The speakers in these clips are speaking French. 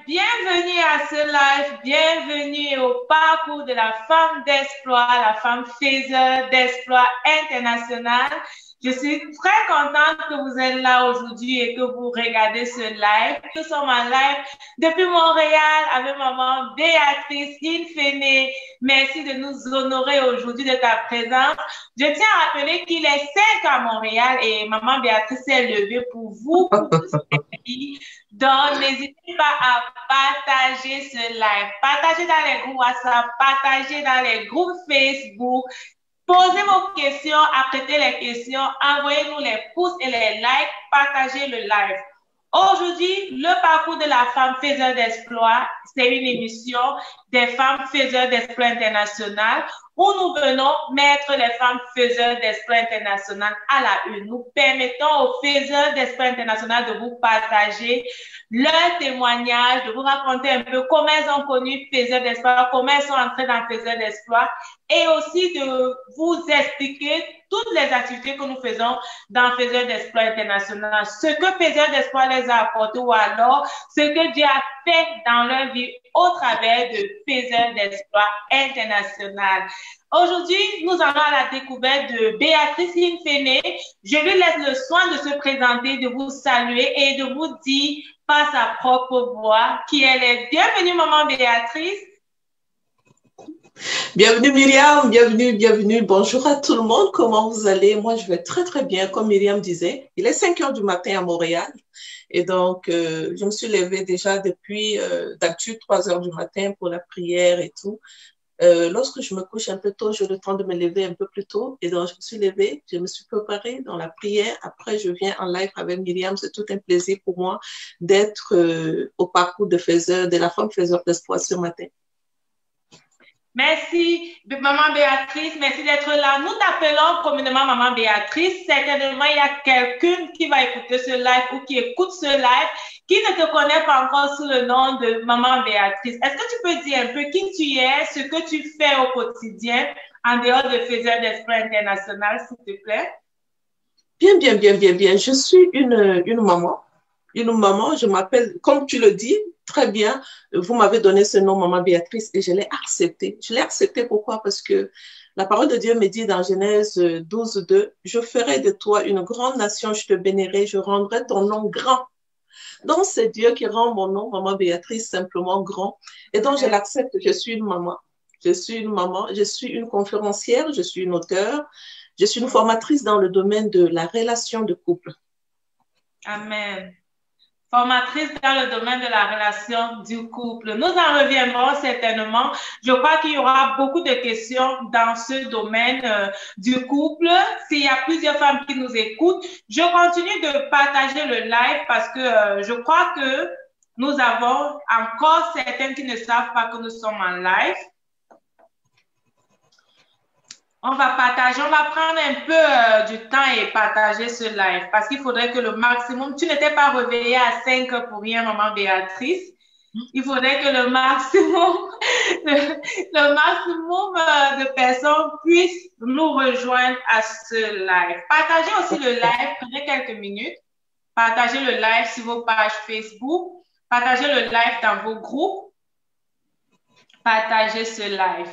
bienvenue à ce live, bienvenue au parcours de la femme d'espoir, la femme faiseur d'espoir international. Je suis très contente que vous êtes là aujourd'hui et que vous regardez ce live. Nous sommes en live depuis Montréal avec maman Béatrice Infene. Merci de nous honorer aujourd'hui de ta présence. Je tiens à rappeler qu'il est 5 à Montréal et maman Béatrice s'est levée pour vous, pour vous servir. Donc, n'hésitez pas à partager ce live, partager dans les groupes WhatsApp, partager dans les groupes Facebook. Posez vos questions, apprêtez les questions, envoyez-nous les pouces et les likes, partagez le live. Aujourd'hui, le parcours de la femme faiseur d'exploits, c'est une émission des femmes faiseurs d'exploits internationales où nous venons mettre les femmes faiseurs d'exploits internationales à la une. Nous permettons aux faiseurs d'exploits internationales de vous partager leur témoignage, de vous raconter un peu comment elles ont connu faiseurs d'exploits, comment elles sont entrées dans faiseurs d'exploits et aussi de vous expliquer toutes les activités que nous faisons dans Faiseurs d'Espoir International, ce que Faiseurs d'Espoir les a apporté ou alors ce que Dieu a fait dans leur vie au travers de Faiseurs d'Espoir International. Aujourd'hui, nous allons à la découverte de Béatrice Infene. Je lui laisse le soin de se présenter, de vous saluer et de vous dire par sa propre voix qui elle est. Bienvenue, maman Béatrice. Bienvenue Myriam, bienvenue. Bonjour à tout le monde, comment vous allez? Moi, je vais très très bien, comme Myriam disait. Il est 5 heures du matin à Montréal et donc je me suis levée déjà depuis d'habitude 3 heures du matin pour la prière et tout. Lorsque je me couche un peu tôt, j'ai le temps de me lever un peu plus tôt et donc je me suis levée, je me suis préparée dans la prière. Après, je viens en live avec Myriam. C'est tout un plaisir pour moi d'être au parcours de la femme faiseur d'espoir ce matin. Merci, maman Béatrice. Merci d'être là. Nous t'appelons communément maman Béatrice. Certainement, il y a quelqu'un qui va écouter ce live ou qui écoute ce live qui ne te connaît pas encore sous le nom de maman Béatrice. Est-ce que tu peux dire un peu qui tu es, ce que tu fais au quotidien en dehors de Faiseurs d'Espoir International, s'il te plaît? Bien. Je suis une maman. Une maman, je m'appelle, comme tu le dis, très bien, vous m'avez donné ce nom, maman Béatrice, et je l'ai accepté. Je l'ai accepté pourquoi? Parce que la parole de Dieu me dit dans Genèse 12:2, je ferai de toi une grande nation, je te bénirai, je rendrai ton nom grand. Donc, c'est Dieu qui rend mon nom, maman Béatrice, simplement grand. Et donc, je l'accepte, je suis une maman. Je suis une maman, je suis une conférencière, je suis une auteure, je suis une formatrice dans le domaine de la relation de couple. Amen. Formatrice dans le domaine de la relation du couple. Nous en reviendrons certainement. Je crois qu'il y aura beaucoup de questions dans ce domaine du couple. S'il y a plusieurs femmes qui nous écoutent, je continue de partager le live parce que je crois que nous avons encore certaines qui ne savent pas que nous sommes en live. On va partager, on va prendre un peu du temps et partager ce live parce qu'il faudrait que le maximum, tu n'étais pas réveillée à 5 heures pour rien, maman Béatrice. Il faudrait que le maximum de personnes puissent nous rejoindre à ce live. Partagez aussi le live, prenez quelques minutes. Partagez le live sur vos pages Facebook. Partagez le live dans vos groupes. Partagez ce live.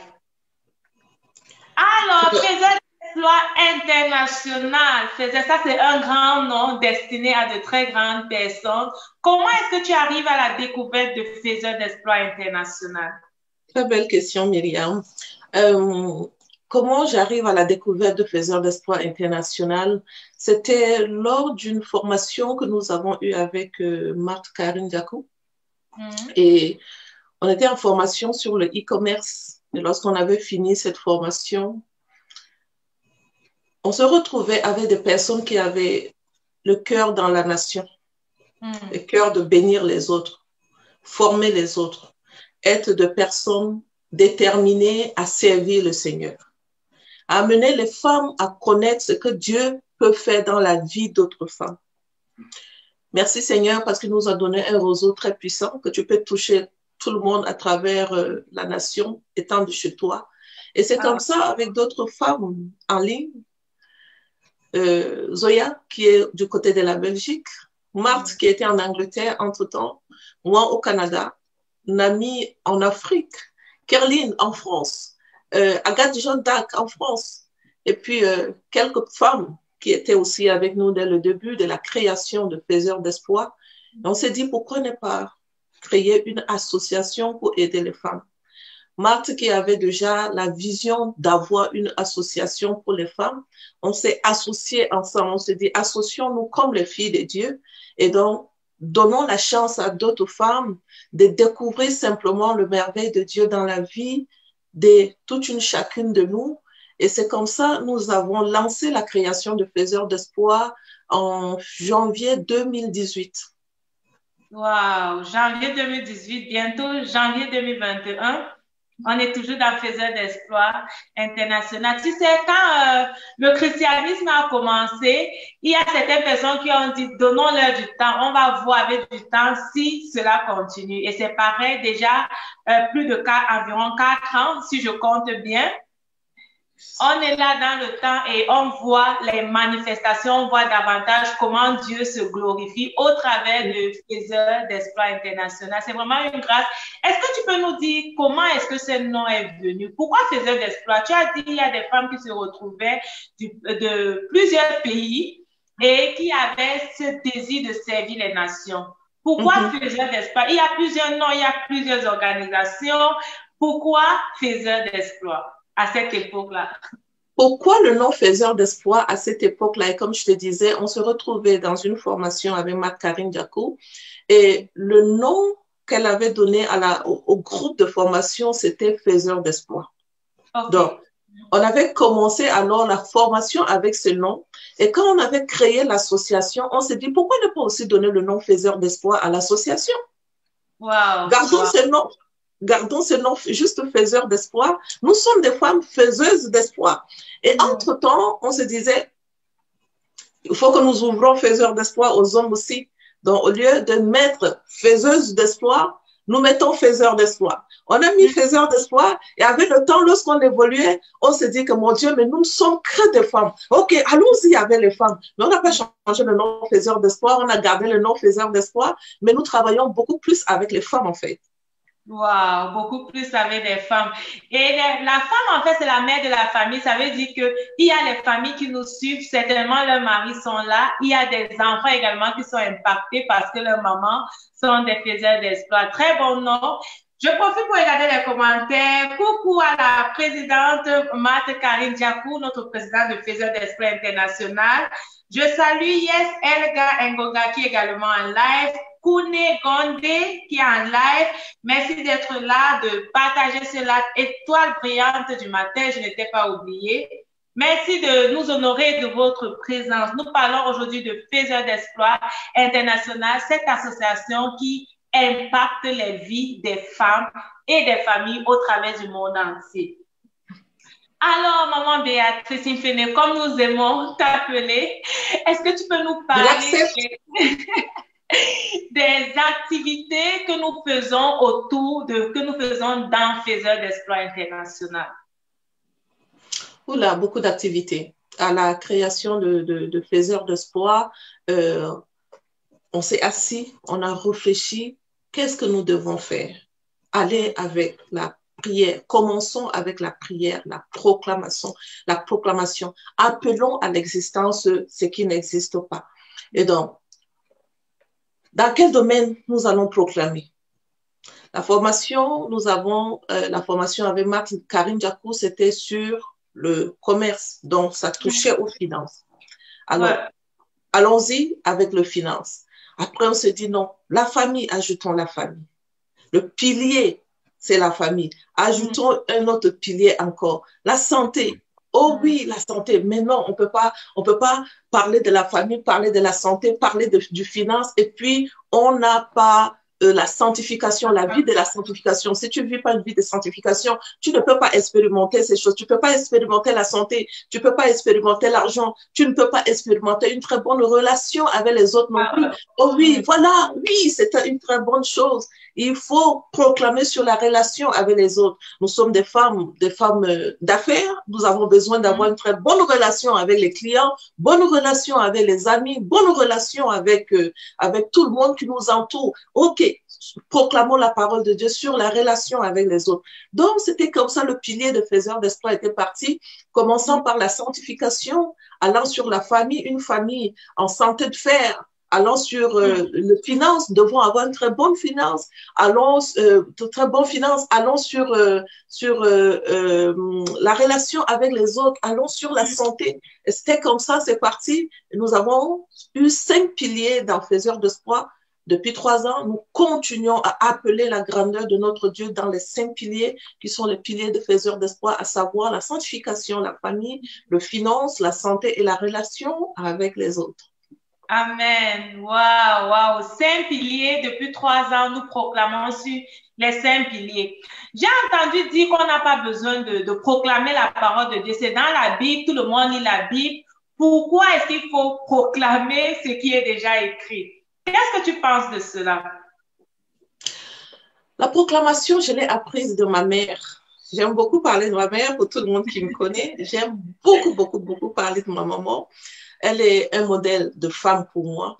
Alors, Faiseurs d'Espoir International, ça c'est un grand nom destiné à de très grandes personnes. Comment est-ce que tu arrives à la découverte de Faiseurs d'Espoir International? Très belle question, Myriam. Comment j'arrive à la découverte de Faiseurs d'Espoir International? C'était lors d'une formation que nous avons eue avec Marthe Karine Diakou. Et on était en formation sur le e-commerce. Et lorsqu'on avait fini cette formation, on se retrouvait avec des personnes qui avaient le cœur dans la nation, le cœur de bénir les autres, former les autres, être de personnes déterminées à servir le Seigneur, à amener les femmes à connaître ce que Dieu peut faire dans la vie d'autres femmes. Merci Seigneur parce qu'il nous a donné un réseau très puissant que tu peux toucher tout le monde à travers la nation, étant de chez toi. Et c'est comme ça avec d'autres femmes en ligne. Zoya, qui est du côté de la Belgique, Marthe, qui était en Angleterre entre-temps, moi au Canada. amie en Afrique, Kerline en France, Agathe Jeanne d'Arc en France, et puis quelques femmes qui étaient aussi avec nous dès le début de la création de Faiseurs d'Espoir. On s'est dit, pourquoi ne pas créer une association pour aider les femmes? Marthe, qui avait déjà la vision d'avoir une association pour les femmes, on s'est associés ensemble. On s'est dit, associons-nous comme les filles de Dieu et donc donnons la chance à d'autres femmes de découvrir simplement le merveille de Dieu dans la vie de toute une chacune de nous. Et c'est comme ça nous avons lancé la création de Faiseurs d'Espoir en janvier 2018. Wow, janvier 2018, bientôt janvier 2021. On est toujours dans Faiseurs d'Espoir international. Tu sais, quand le christianisme a commencé, il y a certaines personnes qui ont dit, donnons-leur du temps, on va voir avec du temps si cela continue. Et c'est pareil, déjà plus de environ 4 ans, si je compte bien. On est là dans le temps et on voit les manifestations, on voit davantage comment Dieu se glorifie au travers de Faiseurs d'Espoir international. C'est vraiment une grâce. Est-ce que tu peux nous dire comment est-ce que ce nom est venu? Pourquoi Faiseurs d'Espoir? Tu as dit qu'il y a des femmes qui se retrouvaient de plusieurs pays et qui avaient ce désir de servir les nations. Pourquoi Faiseurs d'Espoir? Il y a plusieurs noms, il y a plusieurs organisations. Pourquoi Faiseurs d'Espoir à cette époque-là? Pourquoi le nom Faiseurs d'Espoir à cette époque-là? Et comme je te disais, on se retrouvait dans une formation avec Marthe-Karine Diakou et le nom qu'elle avait donné au groupe de formation, c'était Faiseurs d'Espoir. Okay. Donc, on avait commencé alors la formation avec ce nom et quand on avait créé l'association, on s'est dit pourquoi ne pas aussi donner le nom Faiseurs d'Espoir à l'association? Wow. Gardons ce nom. Gardons ce nom juste Faiseurs d'Espoir. Nous sommes des femmes faiseuses d'espoir. Et entre-temps, on se disait, il faut que nous ouvrons Faiseurs d'Espoir aux hommes aussi. Donc, au lieu de mettre Faiseuses d'Espoir, nous mettons Faiseurs d'Espoir. On a mis Faiseurs d'Espoir et avec le temps, lorsqu'on évoluait, on s'est dit que mon Dieu, mais nous ne sommes que des femmes. Ok, allons-y avec les femmes. Mais on n'a pas changé le nom Faiseurs d'Espoir, on a gardé le nom Faiseurs d'Espoir, mais nous travaillons beaucoup plus avec les femmes en fait. Wow, beaucoup plus avec des femmes. Et la femme, en fait, c'est la mère de la famille. Ça veut dire qu'il y a les familles qui nous suivent, certainement leurs maris sont là. Il y a des enfants également qui sont impactés parce que leurs mamans sont des faiseurs d'espoir. Très bon nom. Je profite pour regarder les commentaires. Coucou à la présidente Marthe-Karine Diakou, notre présidente de Faiseurs d'Espoir International. Je salue Yes Elga Ngoga qui est également en live. Kune Gonde qui est en live. Merci d'être là, de partager cela. Étoile brillante du matin, je n'étais pas oubliée. Merci de nous honorer de votre présence. Nous parlons aujourd'hui de Faiseurs d'Espoir International, cette association qui impacte les vies des femmes et des familles au travers du monde entier. Alors, maman Béatrice Infene, comme nous aimons t'appeler, est-ce que tu peux nous parler des activités que nous faisons que nous faisons dans Faiseurs d'Espoir International? Oula, beaucoup d'activités. À la création de Faiseurs d'Espoir, on s'est assis, on a réfléchi, qu'est-ce que nous devons faire? Aller avec la prière. Commençons avec la prière, la proclamation. Appelons à l'existence ce qui n'existe pas. Et donc, dans quel domaine nous allons proclamer? La formation, nous avons la formation avec Marthe-Karine Diakou, c'était sur le commerce, donc ça touchait aux finances. Alors, allons-y avec le finance. Après, on se dit non, la famille, ajoutons la famille. Le pilier, c'est la famille. Ajoutons un autre pilier encore. La santé. Oh oui, la santé. Mais non, on peut pas parler de la famille, parler de la santé, parler du finance et puis on n'a pas la sanctification, la vie de la sanctification. Si tu ne vis pas une vie de sanctification, tu ne peux pas expérimenter ces choses. Tu ne peux pas expérimenter la santé, tu ne peux pas expérimenter l'argent, tu ne peux pas expérimenter une très bonne relation avec les autres non plus. Oh oui, voilà, oui, c'est une très bonne chose. Il faut proclamer sur la relation avec les autres. Nous sommes des femmes d'affaires. Nous avons besoin d'avoir une très bonne relation avec les clients, bonne relation avec les amis, bonne relation avec tout le monde qui nous entoure. Ok, proclamons la parole de Dieu sur la relation avec les autres. Donc, c'était comme ça, le pilier de Faiseurs d'Espoir était parti, commençant par la sanctification, allant sur la famille, une famille en santé de fer, allant sur le finance, devons avoir une très bonne finance, allons de très bonnes finances, allons sur la relation avec les autres, allons sur la santé. C'était comme ça, c'est parti. Nous avons eu 5 piliers dans Faiseurs d'Espoir. Depuis 3 ans, nous continuons à appeler la grandeur de notre Dieu dans les 5 piliers qui sont les piliers de Faiseurs d'Espoir, à savoir la sanctification, la famille, le finance, la santé et la relation avec les autres. Amen. Waouh, waouh. 5 piliers, depuis 3 ans, nous proclamons sur les 5 piliers. J'ai entendu dire qu'on n'a pas besoin de proclamer la parole de Dieu. C'est dans la Bible, tout le monde lit la Bible. Pourquoi est-ce qu'il faut proclamer ce qui est déjà écrit? Qu'est-ce que tu penses de cela? La proclamation, je l'ai apprise de ma mère. J'aime beaucoup parler de ma mère, pour tout le monde qui me connaît. J'aime beaucoup parler de ma maman. Elle est un modèle de femme pour moi.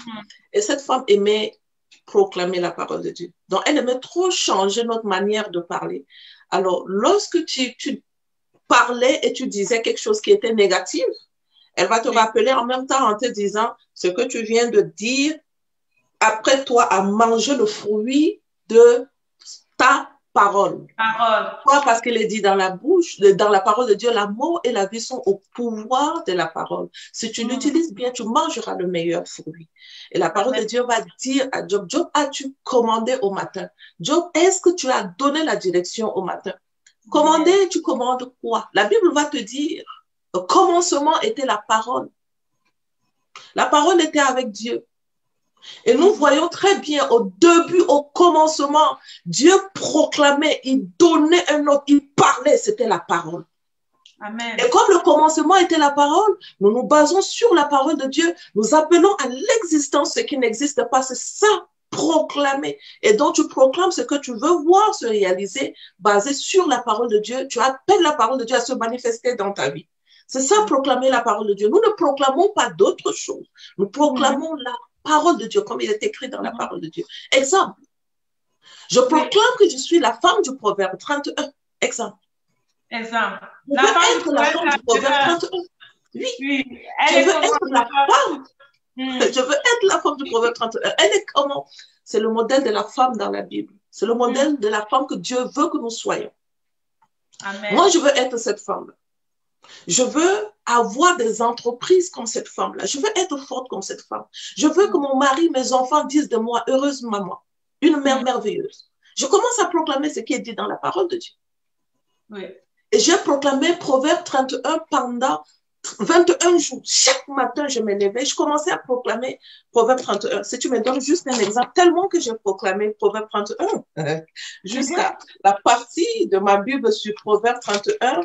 Et cette femme aimait proclamer la parole de Dieu. Donc, elle aimait trop changer notre manière de parler. Alors, lorsque tu parlais et tu disais quelque chose qui était négatif, elle va te rappeler en même temps en te disant ce que tu viens de dire, après toi, à manger le fruit de ta parole. Pourquoi? Parce qu'il est dit dans la bouche, dans la parole de Dieu, la mort et la vie sont au pouvoir de la parole. Si tu l'utilises bien, tu mangeras le meilleur fruit. Et la parole de Dieu va dire à Job, Job, as-tu commandé au matin? Job, est-ce que tu as donné la direction au matin? Commander, tu commandes quoi? La Bible va te dire, au commencement était la parole. La parole était avec Dieu. Et nous voyons très bien au début, au commencement, Dieu proclamait, il donnait un ordre, il parlait, c'était la parole. Amen. Et comme le commencement était la parole, nous nous basons sur la parole de Dieu. Nous appelons à l'existence ce qui n'existe pas. C'est ça, proclamer. Et donc tu proclames ce que tu veux voir se réaliser basé sur la parole de Dieu. Tu appelles la parole de Dieu à se manifester dans ta vie. C'est ça, proclamer la parole de Dieu. Nous ne proclamons pas d'autres choses. Nous proclamons la parole de Dieu, comme il est écrit dans la parole de Dieu. Exemple, je proclame que je suis la femme du Proverbe 31. Exemple. Exemple. Je veux être la femme du Proverbe 31. Oui. Je veux être la femme. Je veux être la femme du Proverbe 31. Elle est comment? C'est le modèle de la femme dans la Bible. C'est le modèle de la femme que Dieu veut que nous soyons. Amen. Moi, je veux être cette femme-là. Je veux avoir des entreprises comme cette femme-là. Je veux être forte comme cette femme. Je veux que mon mari, mes enfants disent de moi, heureuse maman, une mère merveilleuse. Je commence à proclamer ce qui est dit dans la parole de Dieu. Oui. Et j'ai proclamé Proverbe 31 pendant 21 jours. Chaque matin, je me levais, je commençais à proclamer Proverbe 31. Si tu me donnes juste un exemple, tellement que j'ai proclamé Proverbe 31, jusqu'à la partie de ma Bible sur Proverbe 31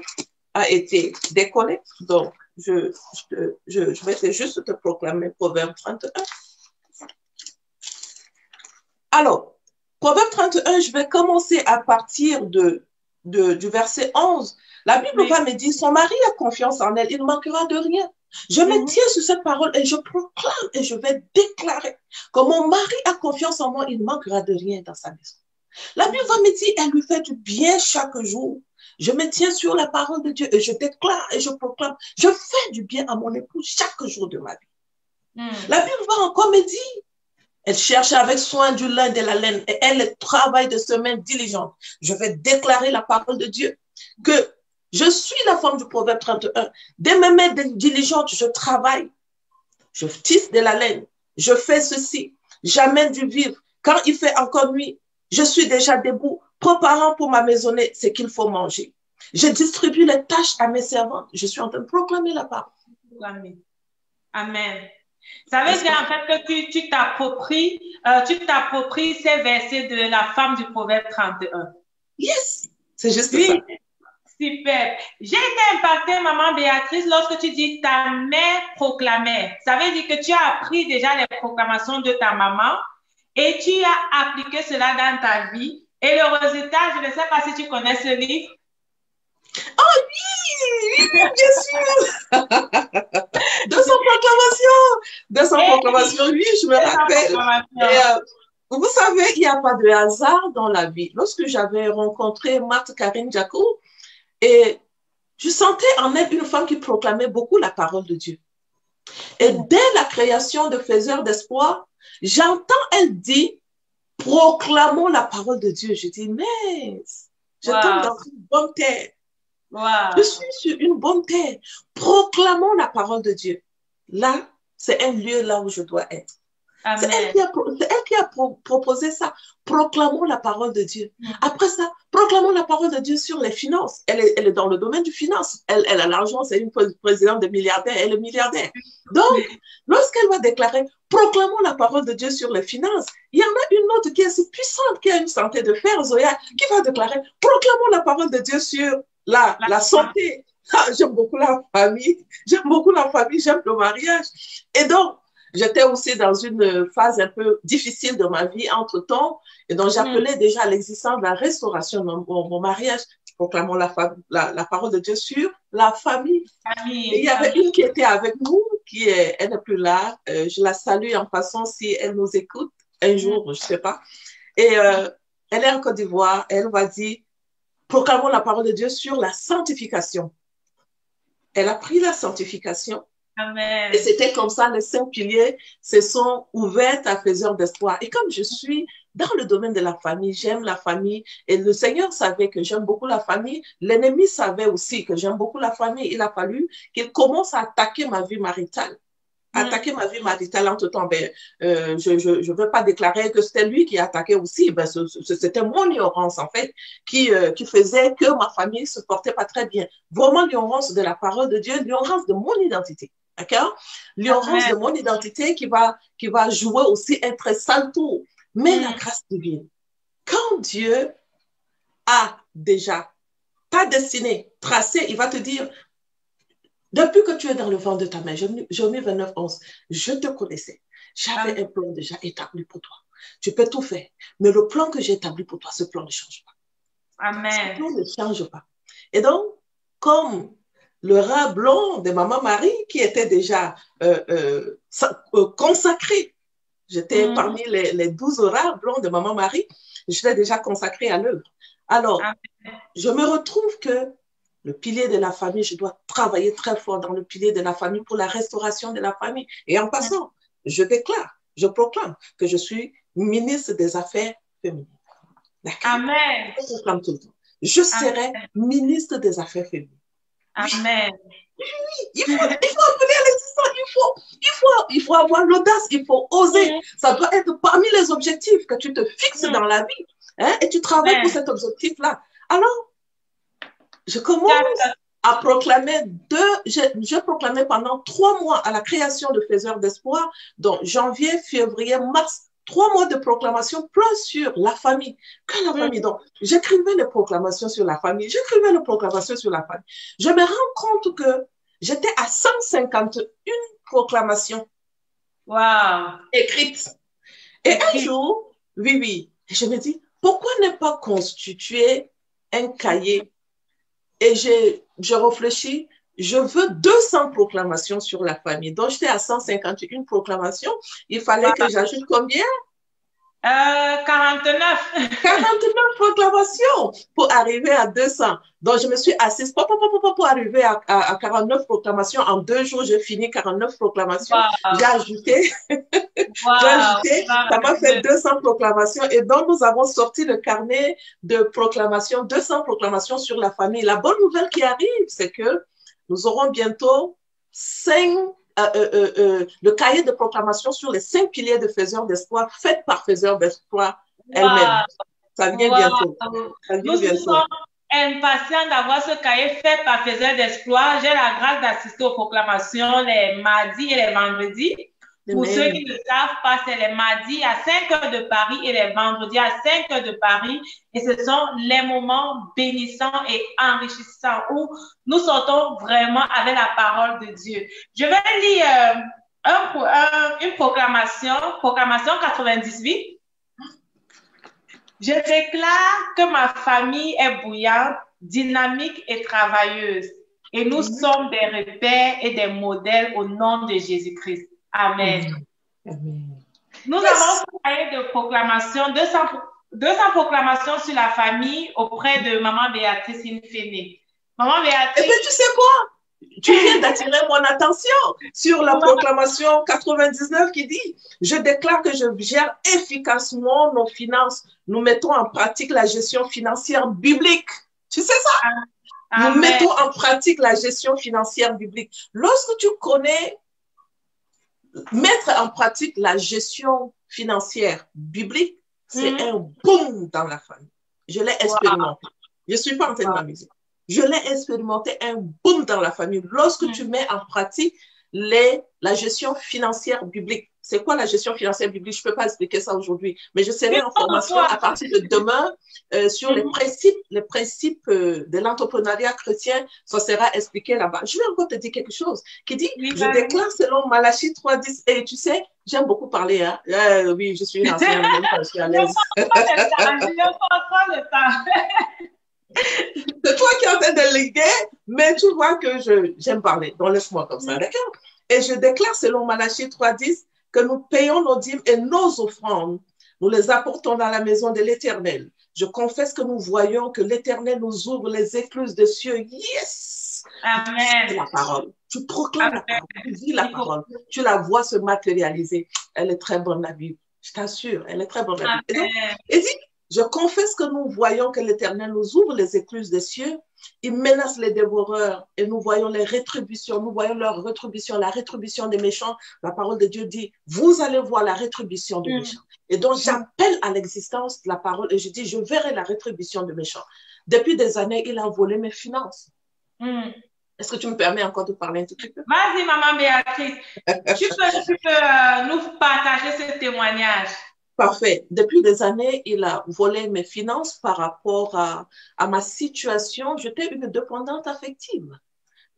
a été décollée. Donc, je vais juste te proclamer Proverbe 31. Alors, Proverbe 31, je vais commencer à partir du verset 11. La Bible va me dire, son mari a confiance en elle, il ne manquera de rien. Je me tiens sur cette parole et je proclame et je vais déclarer que mon mari a confiance en moi, il ne manquera de rien dans sa maison. La Bible va me dire, elle lui fait du bien chaque jour. Je me tiens sur la parole de Dieu et je déclare et je proclame. Je fais du bien à mon époux chaque jour de ma vie. La Bible va encore me dire, elle cherche avec soin du lin de la laine et elle travaille de semaine diligente. Je vais déclarer la parole de Dieu que je suis la femme du Proverbe 31. Dès mes mains diligentes, je travaille. Je tisse de la laine. Je fais ceci. J'amène du vivre. Quand il fait encore nuit, je suis déjà debout, préparant pour ma maisonnée ce qu'il faut manger. Je distribue les tâches à mes servantes. Je suis en train de proclamer la parole. Amen. Amen. Ça veut dire en fait que tu t'appropries ces versets de la femme du Proverbe 31. Yes, c'est juste ça. Super. J'ai été impactée, maman Béatrice, lorsque tu dis ta mère proclamait. Ça veut dire que tu as appris déjà les proclamations de ta maman et tu as appliqué cela dans ta vie. Et le résultat, je ne sais pas si tu connais ce livre. Oh oui, bien sûr. De son proclamation, oui, je me rappelle. vous savez, il n'y a pas de hasard dans la vie. Lorsque j'avais rencontré Marthe Karine Jaco, et je sentais en elle une femme qui proclamait beaucoup la parole de Dieu. Et dès la création de Faiseurs d'Espoir, j'entends elle dire, proclamons la parole de Dieu. Je dis, mais je tombe dans une bonne terre. Je suis sur une bonne terre. Proclamons la parole de Dieu. Là, c'est un lieu là où je dois être. C'est elle qui a proposé ça. Proclamons la parole de Dieu. Après ça, proclamons la parole de Dieu sur les finances. Elle est dans le domaine du finance. Elle a l'argent, c'est une présidente de milliardaires, elle est milliardaire. Donc, lorsqu'elle va déclarer, proclamons la parole de Dieu sur les finances, il y en a une autre qui est si puissante, qui a une santé de fer, Zoya, qui va déclarer, proclamons la parole de Dieu sur la santé. Ah, j'aime beaucoup la famille, j'aime le mariage. Et donc, j'étais aussi dans une phase un peu difficile de ma vie entre-temps, et donc j'appelais déjà à l'existence de la restauration de mon mariage. Proclamons la parole de Dieu sur la famille. Et il y avait une qui était avec nous, elle n'est plus là. Je la salue en passant si elle nous écoute un jour, je ne sais pas. Et elle est en Côte d'Ivoire, elle va dire, proclamons la parole de Dieu sur la sanctification. Elle a pris la sanctification. Amen. Et c'était comme ça, les 5 piliers se sont ouverts à Faiseurs d'Espoir. Et comme je suis dans le domaine de la famille, j'aime la famille, et le Seigneur savait que j'aime beaucoup la famille, l'ennemi savait aussi que j'aime beaucoup la famille, il a fallu qu'il commence à attaquer ma vie maritale. Attaquer ma vie maritale entre-temps, je ne veux pas déclarer que c'était lui qui attaquait aussi, c'était mon ignorance en fait qui faisait que ma famille ne se portait pas très bien. Vraiment l'ignorance de la parole de Dieu, l'ignorance de mon identité. D'accord? L'ignorance de mon identité qui va jouer aussi un très sale tour. Mais la grâce divine, quand Dieu a déjà ta destinée tracée, il va te dire, depuis que tu es dans le ventre de ta mère, Jérémie 29, 11, je te connaissais. J'avais un plan déjà établi pour toi. Tu peux tout faire. Mais le plan que j'ai établi pour toi, ce plan ne change pas. Amen. Ce plan ne change pas. Et donc, comme le rat blanc de Maman Marie, qui était déjà consacré, j'étais parmi les 12 rats blancs de Maman Marie, j'étais déjà consacrée à l'œuvre. Alors, je me retrouve que le pilier de la famille, je dois travailler très fort dans le pilier de la famille pour la restauration de la famille. Et en passant, je déclare, je proclame que je suis ministre des Affaires féminines. Amen. Je proclame tout le temps. Je serai ministre des Affaires féminines. Amen. Oui, il faut appeler à l'existence, il faut avoir l'audace, il faut oser. Ça doit être parmi les objectifs que tu te fixes dans la vie. Hein, et tu travailles pour cet objectif-là. Alors, je commence à proclamer je proclamais pendant 3 mois à la création de Faiseurs d'Espoir, donc janvier, février, mars, 3 mois de proclamation plein sur la famille. Que la famille, donc, j'écrivais les proclamations sur la famille, Je me rends compte que j'étais à 151 proclamations écrites. Et un jour, oui, je me dis, pourquoi ne pas constituer un cahier? Et je réfléchis, je veux 200 proclamations sur la famille. Donc, j'étais à 151 proclamations. Il fallait que j'ajoute combien? 49. 49 proclamations pour arriver à 200. Donc, je me suis assise pour arriver à 49 proclamations. En 2 jours, j'ai fini 49 proclamations. J'ai ajouté, ça m'a fait 200 proclamations. Et donc, nous avons sorti le carnet de proclamations, 200 proclamations sur la famille. La bonne nouvelle qui arrive, c'est que nous aurons bientôt le cahier de proclamation sur les 5 piliers de Faiseurs d'Espoir, fait par Faiseurs d'Espoir elle-même. Ça vient bientôt. Nous sommes impatients d'avoir ce cahier fait par Faiseurs d'Espoir. J'ai la grâce d'assister aux proclamations les mardis et les vendredis. Pour ceux qui ne savent pas, c'est les mardis à 5 heures de Paris et les vendredis à 5 heures de Paris. Et ce sont les moments bénissants et enrichissants où nous sortons vraiment avec la parole de Dieu. Je vais lire une proclamation 98. Je déclare que ma famille est bouillante, dynamique et travailleuse. Et nous sommes des repères et des modèles au nom de Jésus-Christ. Amen. Amen. Nous avons parlé de proclamations, 200 proclamations sur la famille auprès de Maman Béatrice Inféné. Maman Béatrice. Eh bien, tu sais quoi? Tu viens d'attirer mon attention sur la proclamation 99 qui dit « Je déclare que je gère efficacement nos finances. Nous mettons en pratique la gestion financière biblique. » Tu sais ça? Amen. Nous mettons en pratique la gestion financière biblique. Lorsque tu connais mettre en pratique la gestion financière biblique, c'est un boom dans la famille. Je l'ai expérimenté. Je ne suis pas en train de m'amuser. Je l'ai expérimenté, un boom dans la famille. Lorsque tu mets en pratique la gestion financière biblique. C'est quoi la gestion financière biblique? Je ne peux pas expliquer ça aujourd'hui, mais je serai en formation à partir de demain sur les principes de l'entrepreneuriat chrétien. Ça sera expliqué là-bas. Je vais encore te dire quelque chose qui dit, je déclare selon Malachie 3:10. Et tu sais, j'aime beaucoup parler. Hein? Oui, je suis une ancienne, je suis à l'aise. C'est toi qui es en train de léguer, mais tu vois que j'aime parler. Donc, laisse-moi comme ça, d'accord? Et je déclare selon Malachie 3:10 que nous payons nos dîmes et nos offrandes. Nous les apportons dans la maison de l'Éternel. Je confesse que nous voyons que l'Éternel nous ouvre les écluses des cieux. Yes! Amen. Tu la parole. Tu proclames la parole. Tu vis la parole. Tu la vois se matérialiser. Elle est très bonne, la Bible. Je t'assure, elle est très bonne, la Bible. Et dit, je confesse que nous voyons que l'Éternel nous ouvre les écluses des cieux. Il menace les dévoreurs et nous voyons les rétributions. Nous voyons leur rétribution, la rétribution des méchants. La parole de Dieu dit, vous allez voir la rétribution des méchants. Et donc, j'appelle à l'existence la parole et je dis, je verrai la rétribution des méchants. Depuis des années, il a volé mes finances. Est-ce que tu me permets encore de parler un tout petit peu? Vas-y, Maman Béatrice. tu peux nous partager ce témoignage. Parfait. Depuis des années, il a volé mes finances par rapport à ma situation. J'étais une dépendante affective.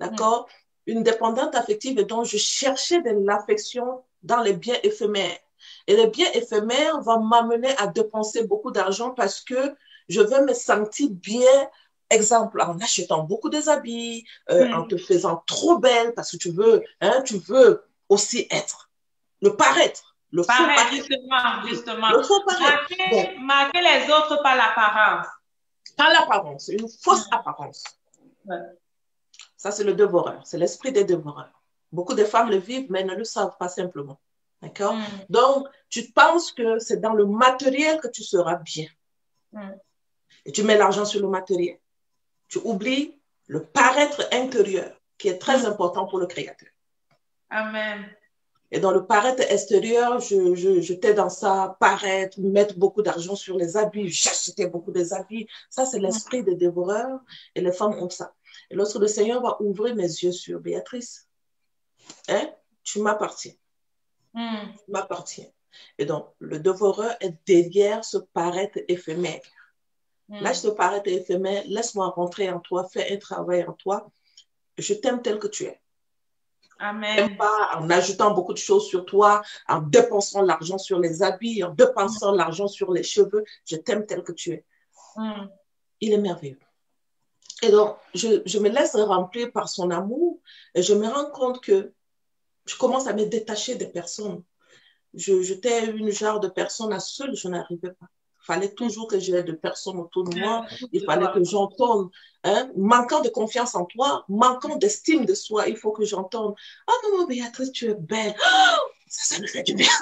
D'accord? Une dépendante affective et donc je cherchais de l'affection dans les biens éphémères. Et les biens éphémères vont m'amener à dépenser beaucoup d'argent parce que je veux me sentir bien. Exemple, en achetant beaucoup des habits, en te faisant trop belle parce que tu veux aussi être, le paraître. Le paraître, justement. Le faux paraître. Marquer les autres par l'apparence. Par l'apparence, une fausse apparence. Ouais. Ça, c'est le dévoreur, c'est l'esprit des dévoreurs. Beaucoup de femmes le vivent, mais ne le savent pas simplement. D'accord? Donc, tu penses que c'est dans le matériel que tu seras bien. Et tu mets l'argent sur le matériel. Tu oublies le paraître intérieur, qui est très important pour le Créateur. Amen. Et dans le paraître extérieur, j'étais dans ça, paraître, mettre beaucoup d'argent sur les habits, j'achetais beaucoup des habits. Ça, c'est l'esprit des dévoreurs et les femmes ont ça. Et lorsque le Seigneur va ouvrir mes yeux sur Béatrice, tu m'appartiens. Tu m'appartiens. Et donc, le dévoreur est derrière ce paraître éphémère. Lâche ce paraître éphémère, laisse-moi rentrer en toi, fais un travail en toi. Je t'aime tel que tu es. Amen. Pas en ajoutant beaucoup de choses sur toi, en dépensant l'argent sur les habits, en dépensant l'argent sur les cheveux. Je t'aime tel que tu es. Il est merveilleux. Et donc, je me laisse remplir par son amour et je me rends compte que je commence à me détacher des personnes. J'étais une genre de personne à seule, je n'arrivais pas. Il fallait toujours que j'aie de personnes autour de moi. Il fallait que j'entende. Manquant de confiance en toi, manquant d'estime de soi, il faut que j'entende. « Ah, maman Béatrice, tu es belle. Oh, ça me fait du bien.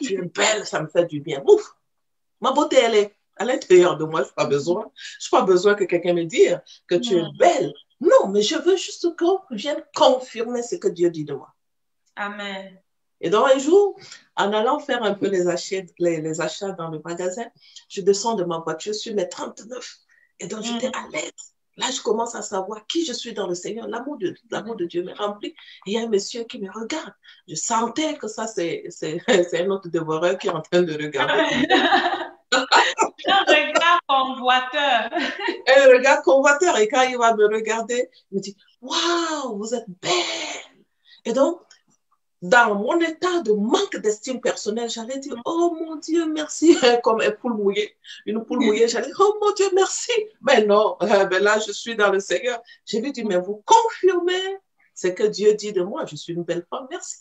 Tu es belle, ça me fait du bien. Ouf, ma beauté, elle est à l'intérieur de moi. Je n'ai pas besoin que quelqu'un me dise que tu es belle. Non, mais je veux juste qu'on vienne confirmer ce que Dieu dit de moi. » Amen. Et donc, un jour, en allant faire un peu les achats dans le magasin, je descends de ma voiture sur les 39. Et donc, j'étais à l'aise. Là, je commence à savoir qui je suis dans le Seigneur. L'amour de Dieu me remplit. Et il y a un monsieur qui me regarde. Je sentais que ça, c'est un autre dévoreur qui est en train de regarder. Un regard convoiteur. Un regard convoiteur. Et quand il va me regarder, il me dit, « Waouh, vous êtes belle! » Et donc, dans mon état de manque d'estime personnelle, j'allais dire, oh mon Dieu, merci, comme une poule mouillée. Une poule mouillée, j'allais dire, oh mon Dieu, merci. Mais non, ben là, je suis dans le Seigneur. Je lui dis, mais vous confirmez ce que Dieu dit de moi. Je suis une belle femme, merci.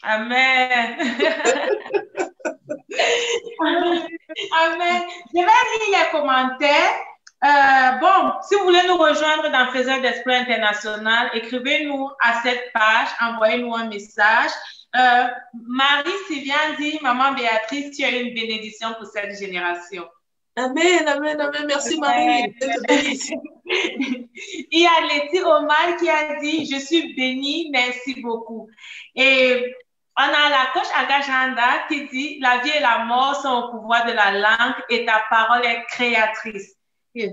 Amen. Amen. Je vais lire les commentaires. Bon, si vous voulez nous rejoindre dans Faiseurs d'Esprit International, écrivez-nous à cette page, envoyez-nous un message. Marie-Sylviane dit, Maman Béatrice, tu as une bénédiction pour cette génération. Amen, amen, amen. Merci Marie. Il y a Letty Omar qui a dit, je suis bénie, merci beaucoup. Et on a la coach Agajanda qui dit, la vie et la mort sont au pouvoir de la langue et ta parole est créatrice.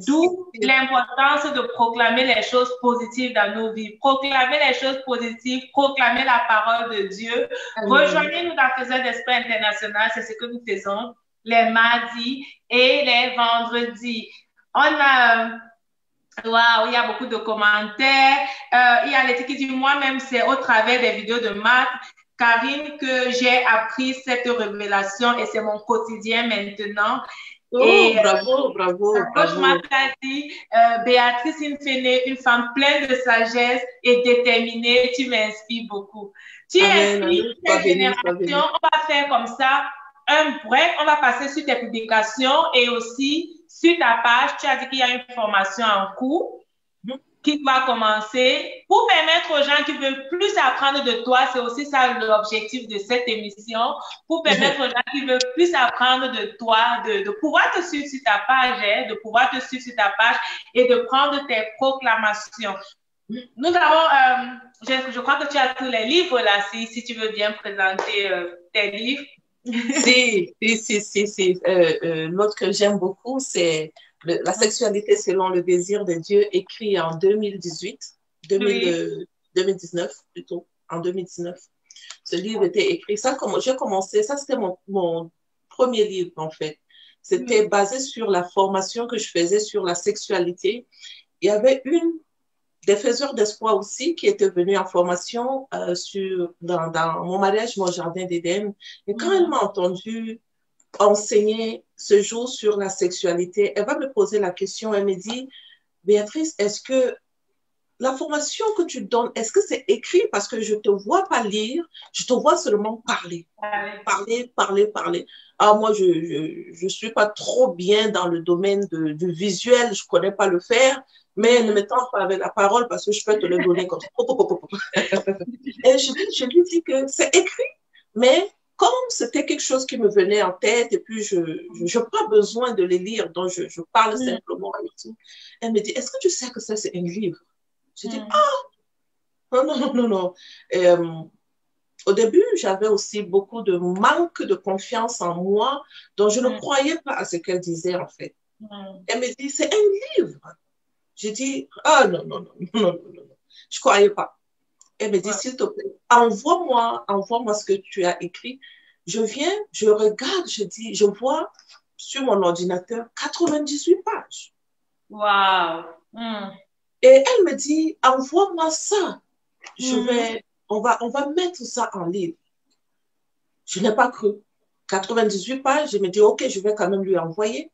D'où l'importance de proclamer les choses positives dans nos vies. Proclamer les choses positives, proclamer la parole de Dieu. Rejoignez-nous dans Faiseurs d'Esprit International, c'est ce que nous faisons les mardis et les vendredis. On a... Waouh, il y a beaucoup de commentaires. Il y a Letty qui dit, moi-même, c'est au travers des vidéos de Marc, Karine, que j'ai appris cette révélation et c'est mon quotidien maintenant. Oh, et, bravo, bravo, Coach bravo. Marc a dit, Béatrice Infene, une femme pleine de sagesse et déterminée, tu m'inspires beaucoup. Tu inspires cette génération. On va faire comme ça un break, on va passer sur tes publications et aussi sur ta page, tu as dit qu'il y a une formation en cours qui va commencer pour permettre aux gens qui veulent plus apprendre de toi. C'est aussi ça l'objectif de cette émission, pour permettre aux gens qui veulent plus apprendre de toi, de pouvoir te suivre sur ta page, de pouvoir te suivre sur ta page et de prendre tes proclamations. Nous avons, je crois que tu as tous les livres là, si tu veux bien présenter tes livres. Si. L'autre que j'aime beaucoup, c'est La sexualité selon le désir de Dieu, écrit en 2019 plutôt, en 2019. Ce livre était écrit, j'ai commencé, ça c'était mon premier livre en fait. C'était basé sur la formation que je faisais sur la sexualité. Il y avait une des faiseurs d'espoir aussi qui était venue en formation dans mon mariage, mon jardin d'Éden. Et quand elle m'a entendu enseigner ce jour sur la sexualité, elle va me poser la question, elle me dit, Béatrice, est-ce que la formation que tu donnes, est-ce que c'est écrit? Parce que je ne te vois pas lire, je te vois seulement parler. Parler. Ah, moi, je suis pas trop bien dans le domaine du visuel, je connais pas le faire, mais ne me tente pas avec la parole parce que je peux te le donner comme ça. Et je lui dis que c'est écrit, mais comme c'était quelque chose qui me venait en tête et puis je n'ai pas besoin de les lire, donc je parle simplement avec tout. Elle me dit, est-ce que tu sais que ça, c'est un livre? Je dis, non. Et, au début, j'avais aussi beaucoup de manque de confiance en moi, donc je ne croyais pas à ce qu'elle disait en fait. Elle me dit, c'est un livre. J'ai dit, non, je ne croyais pas. Elle me dit, s'il te plaît, envoie-moi ce que tu as écrit. Je viens, je regarde, je vois sur mon ordinateur 98 pages. Wow. Et elle me dit, envoie-moi ça. On va mettre ça en livre. Je n'ai pas cru. 98 pages, je me dis, ok, je vais quand même lui envoyer.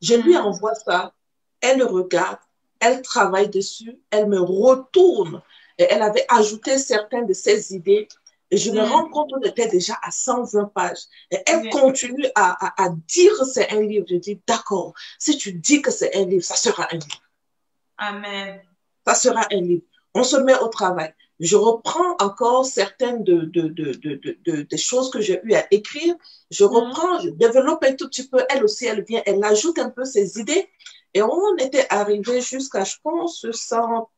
Je lui envoie ça. Elle regarde, elle travaille dessus, elle me retourne. Et elle avait ajouté certaines de ses idées. Et je me rends compte qu'on était déjà à 120 pages. Et elle continue à dire que c'est un livre. Je dis, d'accord, si tu dis que c'est un livre, ça sera un livre. Amen. Ça sera un livre. On se met au travail. Je reprends encore certaines des choses que j'ai eu à écrire. Je reprends, je développe un tout petit peu. Elle aussi, elle vient, elle ajoute un peu ses idées. Et on était arrivé jusqu'à, je pense, 135,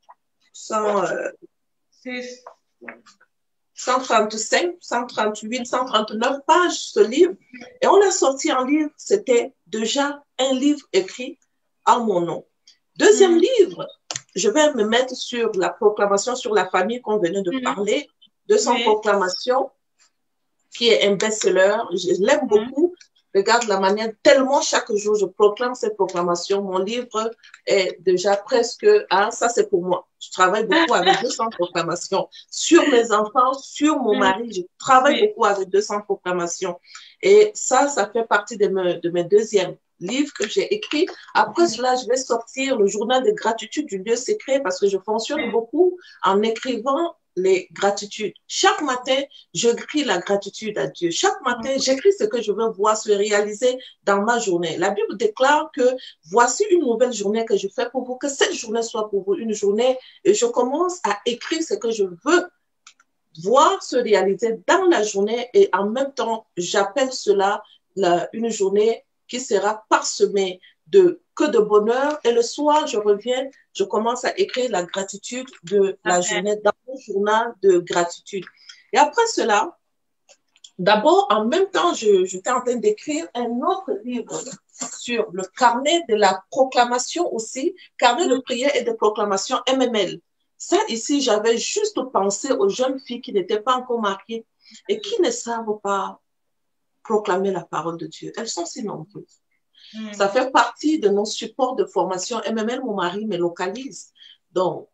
138, 139 pages, ce livre. Et on l'a sorti en livre. C'était déjà un livre écrit en mon nom. Deuxième livre, je vais me mettre sur la proclamation sur la famille qu'on venait de parler, 200 proclamations, qui est un best-seller. Je l'aime beaucoup. Regarde la manière, tellement chaque jour je proclame cette proclamation. Mon livre est déjà presque, ça c'est pour moi. Je travaille beaucoup avec 200 proclamations. Sur mes enfants, sur mon mari, je travaille beaucoup avec 200 proclamations. Et ça fait partie de mes deuxièmes livres que j'ai écrits. Après cela, je vais sortir le journal de gratitude du Dieu secret parce que je fonctionne beaucoup en écrivant les gratitudes. Chaque matin, j'écris la gratitude à Dieu. Chaque matin, j'écris ce que je veux voir se réaliser dans ma journée. La Bible déclare que voici une nouvelle journée que je fais pour vous, que cette journée soit pour vous une journée, et je commence à écrire ce que je veux voir se réaliser dans la journée, et en même temps, j'appelle cela une journée qui sera parsemée que de bonheur. Et le soir, je reviens, je commence à écrire la gratitude de la journée dans mon journal de gratitude. Et après cela, d'abord, en même temps, j'étais en train d'écrire un autre livre sur le carnet de la proclamation aussi, carnet de prière et de proclamation MML. Ça, ici, j'avais juste pensé aux jeunes filles qui n'étaient pas encore mariées et qui ne savent pas proclamer la parole de Dieu. Elles sont si nombreuses. Ça fait partie de nos supports de formation MML. Mon mari me localise. Donc,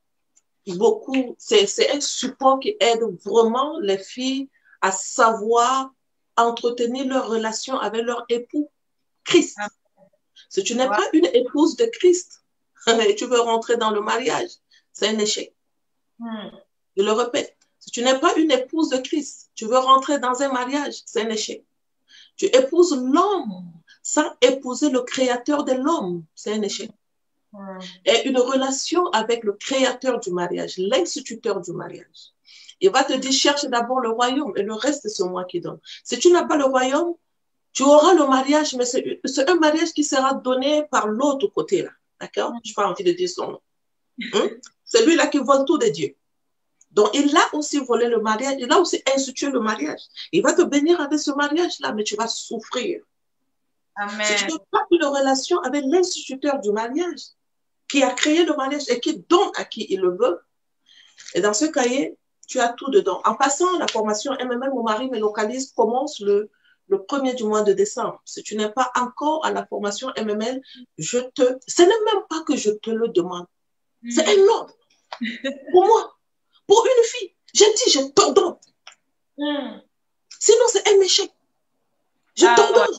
beaucoup, c'est un support qui aide vraiment les filles à savoir entretenir leur relation avec leur époux, Christ. Si tu n'es pas une épouse de Christ et tu veux rentrer dans le mariage, c'est un échec. Je le répète, si tu n'es pas une épouse de Christ, tu veux rentrer dans un mariage, c'est un échec. Tu épouses l'homme sans épouser le créateur de l'homme, c'est un échec. Et une relation avec le créateur du mariage, l'instituteur du mariage. Il va te dire, cherche d'abord le royaume et le reste, c'est moi qui donne. Si tu n'as pas le royaume, tu auras le mariage, mais c'est un mariage qui sera donné par l'autre côté là. D'accord? Je n'ai pas envie de dire son nom. C'est lui-là qui vole tout de Dieu. Donc, il a aussi volé le mariage, il a aussi institué le mariage. Il va te bénir avec ce mariage-là, mais tu vas souffrir. Amen. Si tu n'as pas une relation avec l'instituteur du mariage, qui a créé le mariage et qui donne à qui il le veut, et dans ce cahier, tu as tout dedans. En passant, la formation MML, mon mari me localise, commence le 1er du mois de décembre. Si tu n'es pas encore à la formation MML, ce n'est même pas que je te le demande. C'est un ordre. Pour moi, pour une fille, j'ai dit, je t'ordonne. Sinon, c'est un échec. Je t'ordonne.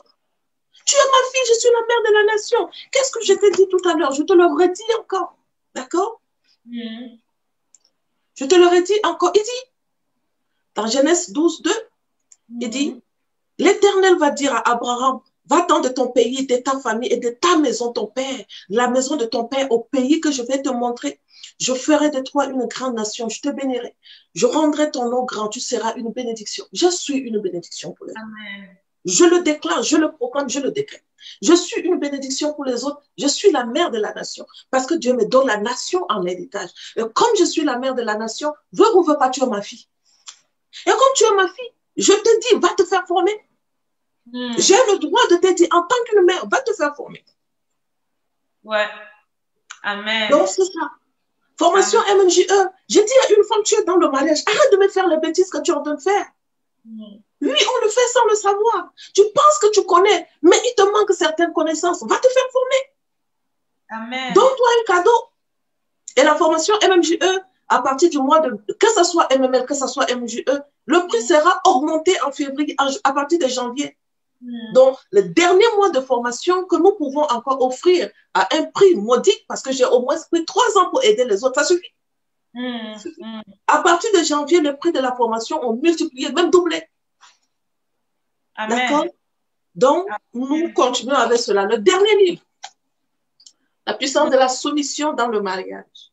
Tu es ma fille, je suis la mère de la nation. Qu'est-ce que je t'ai dit tout à l'heure? Je te le redis encore. D'accord? Je te le redis encore. Il dit, dans Genèse 12, 2, il dit, l'Éternel va dire à Abraham, va-t'en de ton pays, de ta famille et de ta maison, ton père, la maison de ton père, au pays que je vais te montrer. Je ferai de toi une grande nation, je te bénirai. Je rendrai ton nom grand, tu seras une bénédiction. Je suis une bénédiction pour les autres. Je le déclare, je le proclame, je le décrète. Je suis une bénédiction pour les autres. Je suis la mère de la nation parce que Dieu me donne la nation en héritage. Et comme je suis la mère de la nation, veux ou veux pas, tu es ma fille. Et comme tu es ma fille, je te dis, va te faire former. J'ai le droit de te dire, en tant qu'une mère, va te faire former. Ouais. Amen. Donc, c'est ça. Formation MMJE. J'ai dit à une femme, tu es dans le mariage, arrête de me faire les bêtises que tu es en train de faire. Oui, on le fait sans le savoir. Tu penses que tu connais, mais il te manque certaines connaissances. Va te faire former. Amen. Donne-toi un cadeau. Et la formation MMJE, à partir du mois de, que ce soit MML, que ce soit MMJE, le prix sera augmenté en février, à partir de janvier. Donc, le dernier mois de formation que nous pouvons encore offrir à un prix modique, parce que j'ai au moins pris 3 ans pour aider les autres, ça suffit. À partir de janvier, le prix de la formation ont multiplié, même doublé. D'accord? Donc, nous continuons avec cela. Le dernier livre, la puissance de la soumission dans le mariage.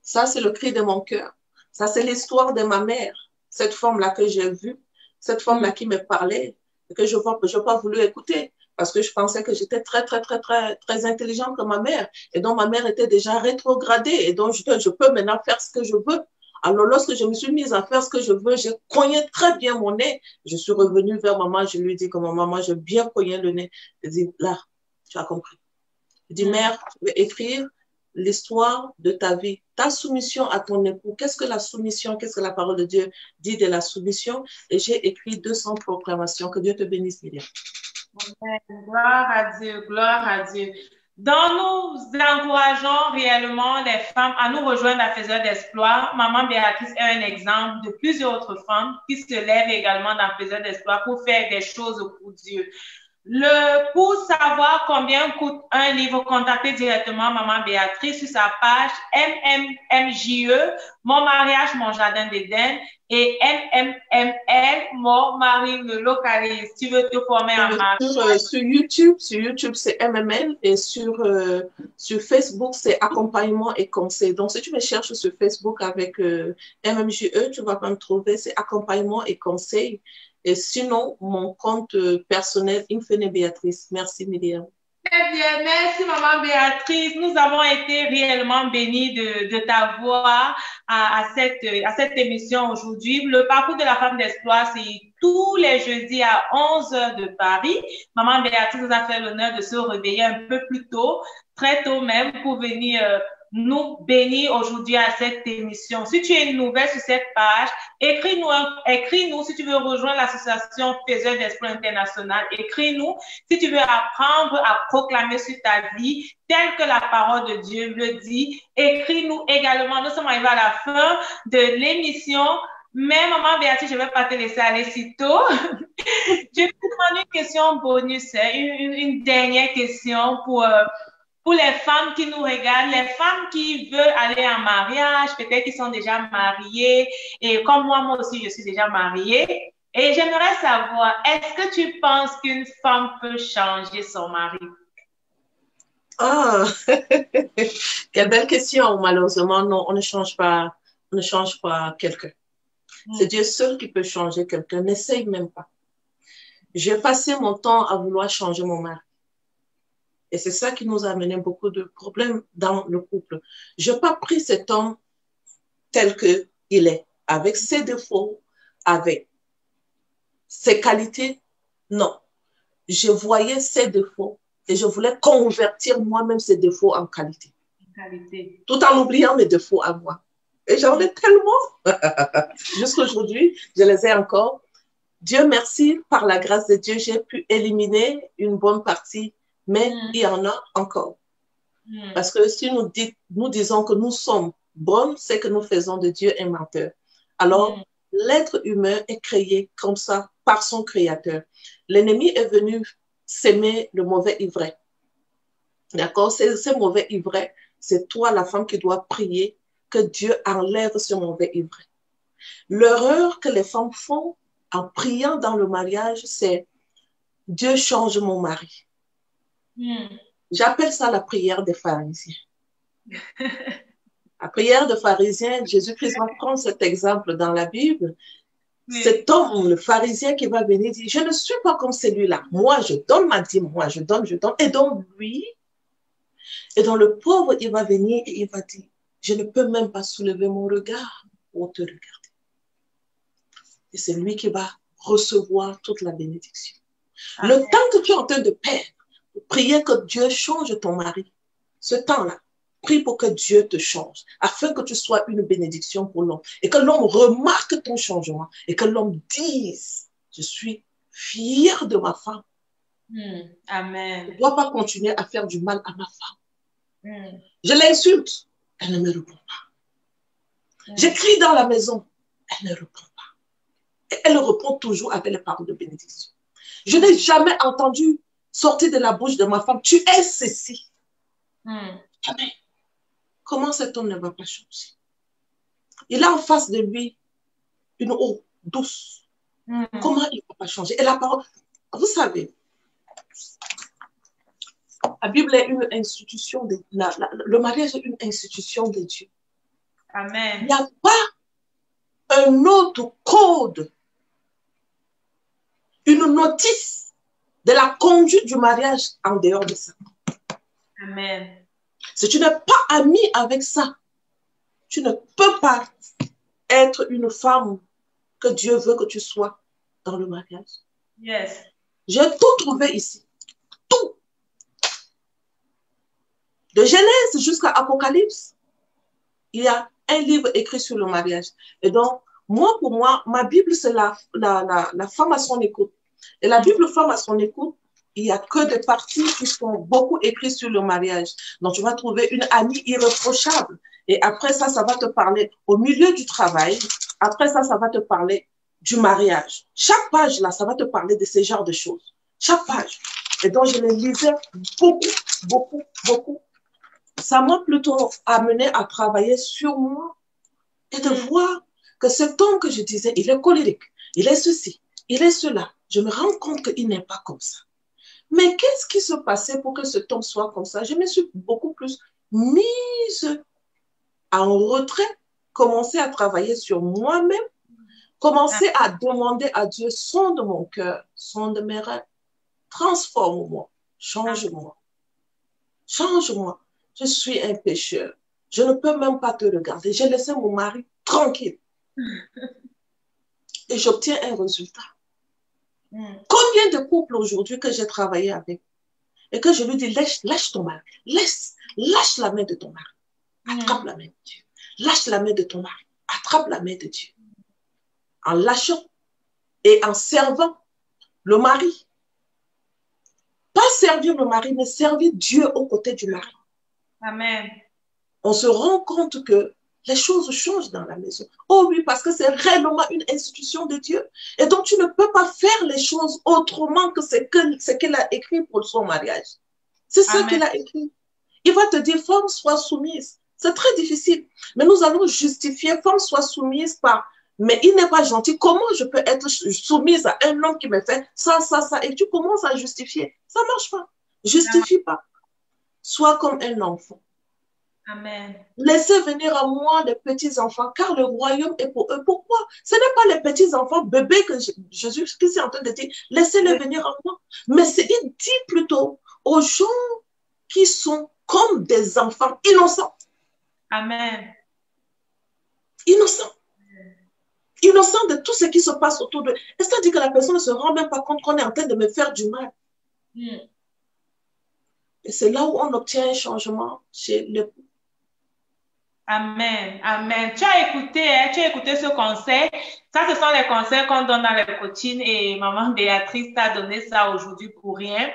Ça, c'est le cri de mon cœur. Ça, c'est l'histoire de ma mère. Cette femme-là que j'ai vue, cette femme-là qui me parlait, et que je n'ai pas voulu écouter parce que je pensais que j'étais très intelligente comme ma mère. Et donc, ma mère était déjà rétrogradée. Et donc, je peux maintenant faire ce que je veux. Alors, lorsque je me suis mise à faire ce que je veux, j'ai cogné très bien mon nez. Je suis revenue vers maman. Je lui ai dit que maman, j'ai bien cogné le nez. Elle dit, là, tu as compris. Je dis, mère, je vais écrire l'histoire de ta vie, ta soumission à ton époux. Qu'est-ce que la soumission, qu'est-ce que la parole de Dieu dit de la soumission? Et j'ai écrit 200 proclamations. Que Dieu te bénisse, Myriam. Gloire à Dieu, gloire à Dieu. Donc, nous encourageons réellement les femmes à nous rejoindre à Faiseurs d'Espoir. Maman Béatrice est un exemple de plusieurs autres femmes qui se lèvent également dans Faiseurs d'Espoir pour faire des choses pour Dieu. Pour savoir combien coûte un livre, contactez directement Maman Béatrice sur sa page MMMJE, Mon mariage, mon jardin d'Éden, et MMML, Mon mari me localise. Tu veux te former en mariage? Sur YouTube, c'est MML et sur Facebook, c'est accompagnement et conseil. Donc, si tu me cherches sur Facebook avec MMJE, tu vas pas me trouver, c'est accompagnement et conseil. Et sinon, mon compte personnel, Infene Béatrice. Merci, Myriam. Très bien, merci Maman Béatrice. Nous avons été réellement bénis de t'avoir à cette émission aujourd'hui. Le parcours de la femme d'espoir, c'est tous les jeudis à 11 h de Paris. Maman Béatrice nous a fait l'honneur de se réveiller un peu plus tôt, très tôt même, pour venir nous bénir aujourd'hui à cette émission. Si tu es nouvelle sur cette page, écris-nous si tu veux rejoindre l'association Faiseurs d'Espoir International. Écris-nous si tu veux apprendre à proclamer sur ta vie tel que la parole de Dieu le dit. Écris-nous également. Nous sommes arrivés à la fin de l'émission. Mais Maman Béatrice, je ne vais pas te laisser aller si tôt. Je vais te demander une question bonus, une dernière question pour les femmes qui nous regardent, les femmes qui veulent aller en mariage, peut-être qui sont déjà mariées, et comme moi aussi, je suis déjà mariée. Et j'aimerais savoir, est-ce que tu penses qu'une femme peut changer son mari? Ah, quelle belle question. Malheureusement, non, on ne change pas quelqu'un. C'est Dieu seul qui peut changer quelqu'un. N'essaye même pas. J'ai passé mon temps à vouloir changer mon mari. Et c'est ça qui nous a amené beaucoup de problèmes dans le couple. Je n'ai pas pris cet homme tel qu'il est, avec ses défauts, avec ses qualités. Non. Je voyais ses défauts et je voulais convertir moi-même ces défauts en qualité. Tout en oubliant mes défauts à moi. Et j'en ai tellement. Jusqu'à aujourd'hui, je les ai encore. Dieu merci, par la grâce de Dieu, j'ai pu éliminer une bonne partie. Mais il y en a encore. Parce que si nous disons que nous sommes bonnes, c'est que nous faisons de Dieu un menteur. Alors, l'être humain est créé comme ça par son créateur. L'ennemi est venu s'aimer le mauvais ivraie. D'accord? Ce mauvais ivraie, c'est toi, la femme, qui dois prier que Dieu enlève ce mauvais ivraie. L'erreur que les femmes font en priant dans le mariage, c'est Dieu change mon mari. J'appelle ça la prière des pharisiens. La prière des pharisiens, Jésus-Christ va prendre cet exemple dans la Bible. Cet homme, le pharisien qui va venir dire, je ne suis pas comme celui-là. Moi, je donne ma dîme, moi, je donne. Et donc, lui, et dans le pauvre, il va venir et il va dire, je ne peux même pas soulever mon regard pour te regarder. Et c'est lui qui va recevoir toute la bénédiction. Le temps que tu es en train de perdre, priez que Dieu change ton mari. Ce temps-là, prie pour que Dieu te change, afin que tu sois une bénédiction pour l'homme. Et que l'homme remarque ton changement. Et que l'homme dise, je suis fier de ma femme. Amen. Je ne dois pas continuer à faire du mal à ma femme. Je l'insulte, elle ne me répond pas. J'écris dans la maison, elle ne répond pas. Et elle répond toujours avec les paroles de bénédiction. Je n'ai jamais entendu sortir de la bouche de ma femme, tu es ceci. Jamais. Comment cet homme ne va pas changer? Il a en face de lui une eau douce. Comment il ne va pas changer? Et la parole, vous savez, la Bible est une institution, le mariage est une institution de Dieu. Amen. Il n'y a pas un autre code, une notice de la conduite du mariage en dehors de ça. Amen. Si tu n'es pas ami avec ça, tu ne peux pas être une femme que Dieu veut que tu sois dans le mariage. Yes. J'ai tout trouvé ici. Tout. De Genèse jusqu'à Apocalypse, il y a un livre écrit sur le mariage. Et donc, moi, pour moi, ma Bible, c'est la femme à son écoute. Et la Bible femme à son écoute, il n'y a que des parties qui sont beaucoup écrites sur le mariage. Donc, tu vas trouver une amie irréprochable. Et après ça, ça va te parler au milieu du travail. Après ça, ça va te parler du mariage. Chaque page, là, ça va te parler de ce genre de choses. Chaque page. et donc je les lisais beaucoup. Ça m'a plutôt amené à travailler sur moi et de voir que cet homme que je disais, il est colérique, il est ceci, il est cela. Je me rends compte qu'il n'est pas comme ça. Mais qu'est-ce qui se passait pour que cet homme soit comme ça? Je me suis beaucoup plus mise en retrait, commencer à travailler sur moi-même, commencer à demander à Dieu, sonde mon cœur, sonde mes rêves, transforme-moi, change-moi, change-moi. Je suis un pécheur. Je ne peux même pas te regarder. J'ai laissé mon mari tranquille. Et j'obtiens un résultat. Combien de couples aujourd'hui que j'ai travaillé avec et que je lui dis, lâche ton mari, lâche la main de ton mari, attrape la main de Dieu. Lâche la main de ton mari, attrape la main de Dieu. En lâchant et en servant le mari. Pas servir le mari, mais servir Dieu aux côtés du mari. Amen. On se rend compte que les choses changent dans la maison. Oh oui, parce que c'est réellement une institution de Dieu. Et donc, tu ne peux pas faire les choses autrement que ce qu'il a écrit pour son mariage. C'est ça qu'il a écrit. Il va te dire, femme, sois soumise. C'est très difficile. Mais nous allons justifier, femme, sois soumise par, mais il n'est pas gentil. Comment je peux être soumise à un homme qui me fait ça, et tu commences à justifier. Ça ne marche pas. Justifie pas. Sois comme un enfant. Amen. Laissez venir à moi les petits-enfants, car le royaume est pour eux. Pourquoi? Ce n'est pas les petits-enfants bébés que Jésus est en train de dire, laissez-les venir à moi. Mais il dit plutôt aux gens qui sont comme des enfants innocents. Amen. Innocents. Innocents de tout ce qui se passe autour d'eux. Est-ce que ça dit que la personne ne se rend même pas compte qu'on est en train de me faire du mal? Et c'est là où on obtient un changement chez le couple. Amen, amen. Tu as écouté ce conseil. Ça, ce sont les conseils qu'on donne dans les coachings et maman Béatrice t'a donné ça aujourd'hui pour rien.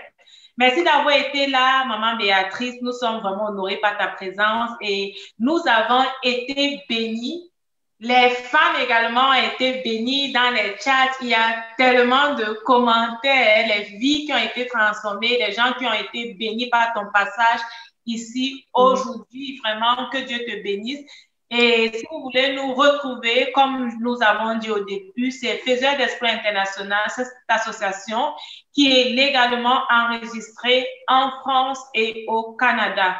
Merci d'avoir été là, maman Béatrice. Nous sommes vraiment honorés par ta présence et nous avons été bénis. Les femmes également ont été bénies dans les chats. Il y a tellement de commentaires, les vies qui ont été transformées, les gens qui ont été bénis par ton passage ici aujourd'hui. Vraiment, que Dieu te bénisse. Et si vous voulez nous retrouver, comme nous avons dit au début, c'est Faiseurs d'Espoir International, cette association qui est légalement enregistrée en France et au Canada.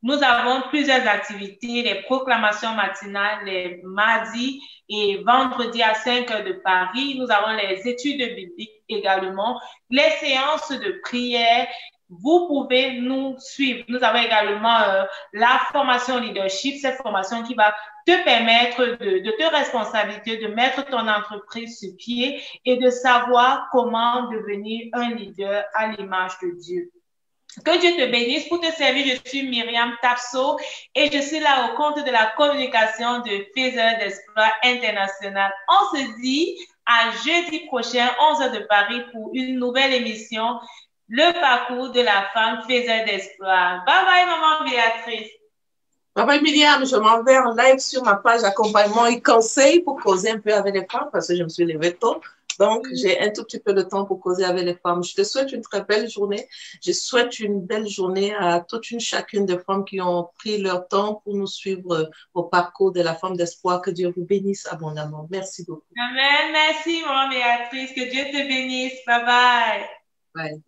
Nous avons plusieurs activités, les proclamations matinales les mardis et vendredis à 5 heures de Paris. Nous avons les études bibliques également, les séances de prière. Vous pouvez nous suivre. Nous avons également la formation leadership, cette formation qui va te permettre de te responsabiliser, de mettre ton entreprise sur pied et de savoir comment devenir un leader à l'image de Dieu. Que Dieu te bénisse. Pour te servir, je suis Myriam Tapso et je suis là au compte de la communication de Faiseurs d'Espoir International. On se dit à jeudi prochain, 11h de Paris, pour une nouvelle émission, le parcours de la femme Faiseur d'Espoir. Bye bye, maman Béatrice. Bye bye, Myriam. Je m'en vais en live sur ma page accompagnement et conseil pour causer un peu avec les femmes parce que je me suis levée tôt. Donc, j'ai un tout petit peu de temps pour causer avec les femmes. Je te souhaite une très belle journée. Je souhaite une belle journée à chacune des femmes qui ont pris leur temps pour nous suivre au parcours de la femme d'espoir. Que Dieu vous bénisse abondamment. Merci beaucoup. Amen. Merci, maman Béatrice. Que Dieu te bénisse. Bye bye. Bye.